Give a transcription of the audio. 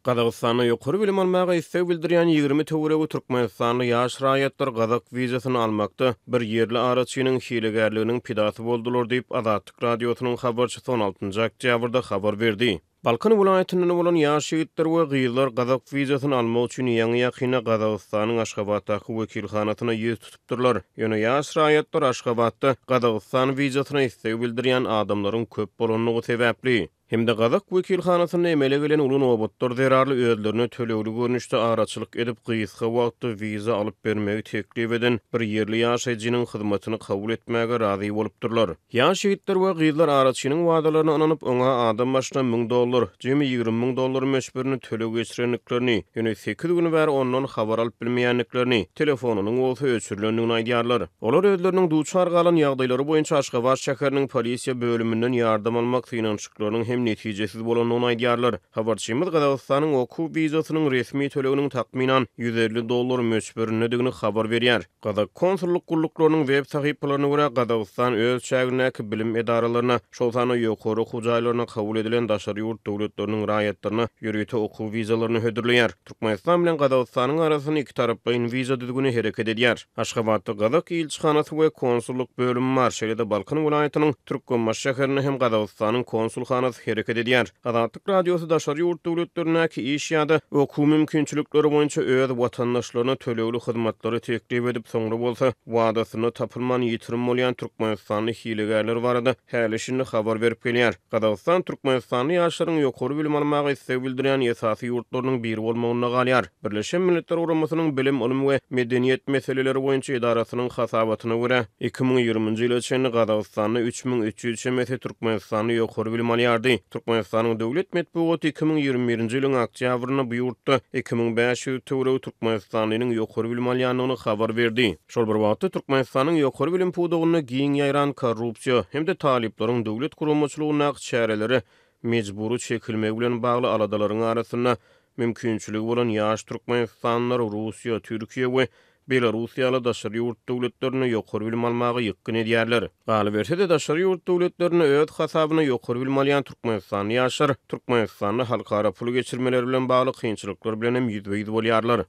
Gazagystanyň ýokary bilim almagy istek bildirýän 20 töweregi türkmenistanly ýaş raýatlar Gazak wizasyny almakda bir ýerli araçynyň hilegärliginiň pidasy boldular diýip Azatlyk radiosynyň habarçysy 16-njy oktýabrda habar berdi. Balkan welaýatynyň bolan ýaş ýigitler we gyýlar Gazak wizasyny almak üçin ýa-ni ýakyna Gazagystanyň Aşgabatdaky wekilhanasyna ýüz tutupdyrlar. Ýöne ýaş raýatlar Aşgabatda Gazagystan wizasyny istek bildirýän adamlaryň köp bolanyny sebäpli. Hem de Gazak wekilhanasyna emele gelen ulun obotlar zerarly özlerini tölegli görnüşde araçylyk edip gysga wagtda wiza alyp bermegi teklip eden bir ýerli ýaşaýjynyň hyzmatyny kabul etmäge razy bolupdyrlar. Ýaş ýigitler we gyzlar araçynyň wadalaryna ananyp oňa adam başyna $1000, jemi $20,000 meşberini töleg geçirenliklerini, ýöne 8 gün bäri ondan habar alyp bilmeýänliklerini, telefonunyň bolsa öçürilendigini aýdýarlar. Olar özleriniň duçar galan ýagdaýlary boýunça Aşgabat şäheriniň polisiýa bölümünden ýardam almak synançyklarynyň hem netijesiz bolanyny aýdýarlar. Habarçymyz Gazagystanyň okuw wizasynyň resmi töleginiň takminan $150 meşberindigini habar berýär. Gazak konsulluk gulluklarının web sahypalaryna görä Gazagistan öz şäherindäki bilim edaralaryna, şol sany ýokary hujaýlaryna kabul edilen daşary ýurt döwletleriniň raýatlaryna ýürüýte okuw wizalaryny hödürleýär. Türkmenistan bilen Gazagystanyň arasyny iki tarapyň wiza düzgüni hereket edýär. Aşgabatda Gazak ilçihanasy we konsulluk bölümi bar. Şeýle Balkan welaýatynyň Türkmenbaş şäherine hem Gazagystanyň konsulhanasy hereket edýär. Azatlyk radiosy daşary ýurt döwletlerindäki iş ýa-da okuw mümkinçilikleri boýunça öz watandaşlaryna tölegli hyzmatlary teklip edip soňra bolsa wadasyny tapylman ýitirim bolýan Türkmenistanly hilegärler barada häleşini habar berip gelýär. Gazagistan Türkmenistanly ýaşlaryň ýokary bilim almagy istek bildirýän esasy ýurtlarynyň biri bolmagyna galýar. Birleşen Milletler Guramasynyň bilim, ulum we medeniýet meseleleri boýunça edarasynyň hasabatyna görä 2020-nji ýyla çenli Gazagystanda 3300 mese Türkmenistanly ýokary bilim alýardy. Türkmenistanyň döwlet medeniýeti 2021-nji ýylyň oktýabryna bu ýurtda 2500 töwereg Türkmenistanlynyň ýokary bilim alýanlygyny habar berdi. Şol bir wagtda Türkmenistanyň ýokary bilim pudugyny giň ýaýran korrupsiýa hem de taliplaryň döwlet guramaçylygyna çäreleri mejburi çekilmegi bilen bagly aladalaryň arasynda mümkinçiligi bolan ýaş türkmenistanlylar Russiýa, Türkiýe we Belarusiýaly daşary ýurt döwletlerine ýokary bilim almagy ýykyn edýärler. Galy berse de daşary ýurt döwletlerine öz hasabyna ýokary bilim alýan Türkmenistan ýaşlar Türkmenistanyň halkara pul geçirmeleri bilen bagly kynçylyklar bilen hem ýüzbeýiz bolýarlar.